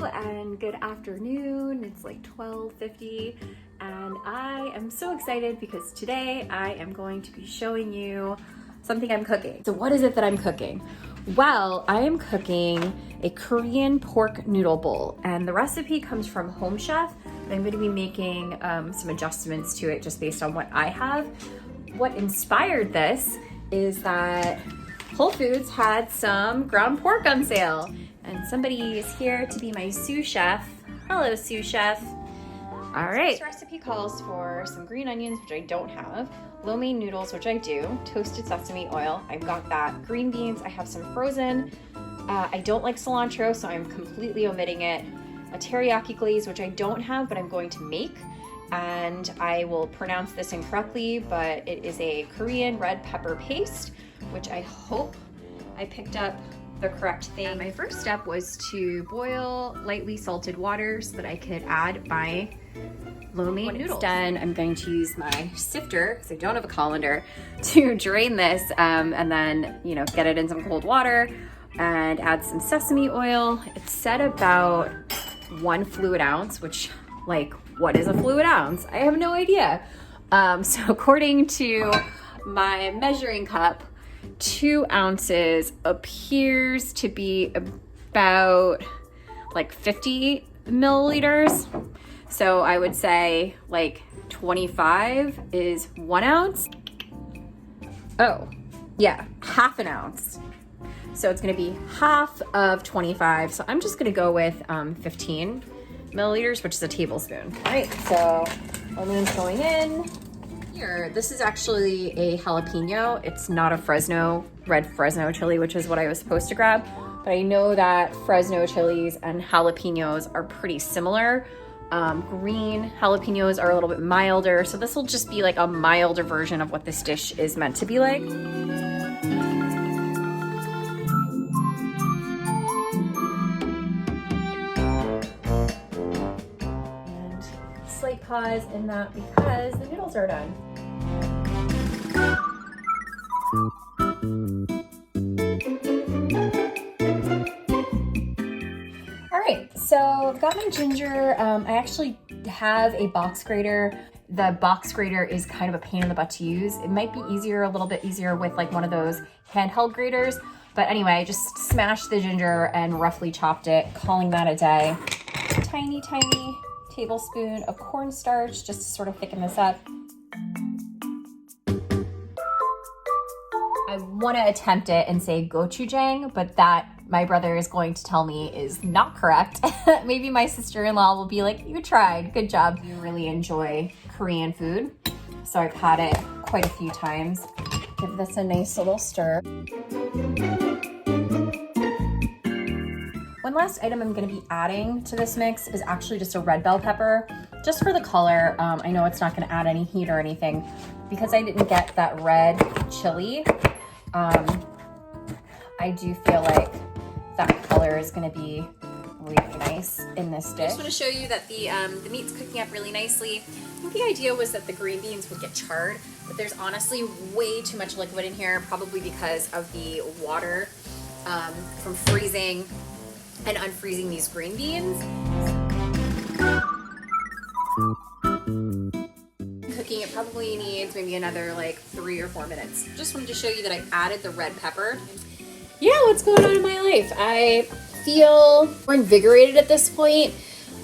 and good afternoon. It's like 12:50 and I am so excited because today I am going to be showing you something I'm cooking. So what is it that I'm cooking? Well, I am cooking a Korean pork noodle bowl, and the recipe comes from Home Chef. I'm going to be making some adjustments to it just based on what I have. What inspired this is that Whole Foods had some ground pork on sale, and somebody is here to be my sous chef. Hello, sous chef. All right. This recipe calls for some green onions, which I don't have, lo mein noodles, which I do, toasted sesame oil, I've got that, green beans, I have some frozen. I don't like cilantro, so I'm completely omitting it. A teriyaki glaze, which I don't have, but I'm going to make. And I will pronounce this incorrectly, but it is a Korean red pepper paste, which I hope I picked up the correct thing. And my first step was to boil lightly salted water so that I could add my lo mein noodles. When it's done, I'm going to use my sifter, because I don't have a colander, to drain this and then, get it in some cold water and add some sesame oil. It's said about 1 fluid ounce, which, what is a fluid ounce? I have no idea. So according to my measuring cup, 2 ounces appears to be about 50 milliliters. So I would say 25 is 1 ounce. Oh, yeah, half an ounce. So it's gonna be half of 25. So I'm just gonna go with 15 milliliters, which is a tablespoon. All right, so onions going in. Here, this is actually a jalapeno. It's not a red Fresno chili, which is what I was supposed to grab. But I know that Fresno chilies and jalapenos are pretty similar. Green jalapenos are a little bit milder. So this will just be a milder version of what this dish is meant to be like. And slight pause in that because the noodles are done. All right, so I've got my ginger. I actually have a box grater. The box grater is kind of a pain in the butt to use. It might be a little bit easier with one of those handheld graters. But anyway, I just smashed the ginger and roughly chopped it, calling that a day. Tiny, tiny tablespoon of cornstarch just to sort of thicken this up. I want to attempt it and say gochujang, but that my brother is going to tell me is not correct. Maybe my sister-in-law will be like, you tried, good job. I really enjoy Korean food, so I've had it quite a few times. Give this a nice little stir. One last item I'm going to be adding to this mix is actually just a red bell pepper, just for the color. I know it's not going to add any heat or anything. Because I didn't get that red chili, I do feel like that color is going to be really nice in this dish. I just want to show you that the meat's cooking up really nicely. I think the idea was that the green beans would get charred, but there's honestly way too much liquid in here, probably because of the water from freezing and unfreezing these green beans. Cooking, it probably needs maybe another 3 or 4 minutes. Just wanted to show you that I added the red pepper. Yeah, what's going on in my life? I feel more invigorated at this point.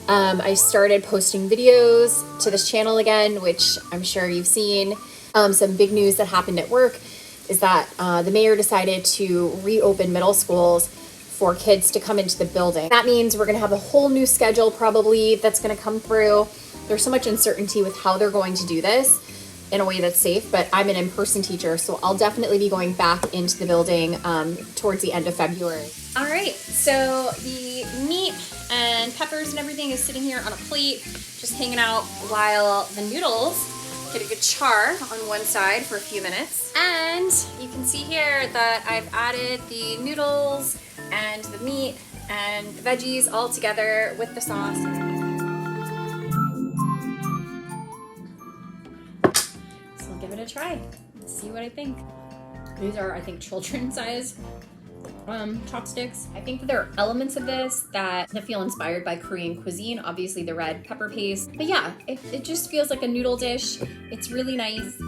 I started posting videos to this channel again, which I'm sure you've seen. Some big news that happened at work is that the mayor decided to reopen middle schools for kids to come into the building. That means we're gonna have a whole new schedule probably that's gonna come through. There's so much uncertainty with how they're going to do this in a way that's safe, but I'm an in-person teacher, so I'll definitely be going back into the building towards the end of February. All right, so the meat and peppers and everything is sitting here on a plate, just hanging out while the noodles get a good char on one side for a few minutes. And you can see here that I've added the noodles and the meat and the veggies all together with the sauce. Give it a try. Let's see what I think. These are, I think, children's size chopsticks. I think that there are elements of this that feel inspired by Korean cuisine, obviously the red pepper paste. But yeah, it just feels like a noodle dish. It's really nice.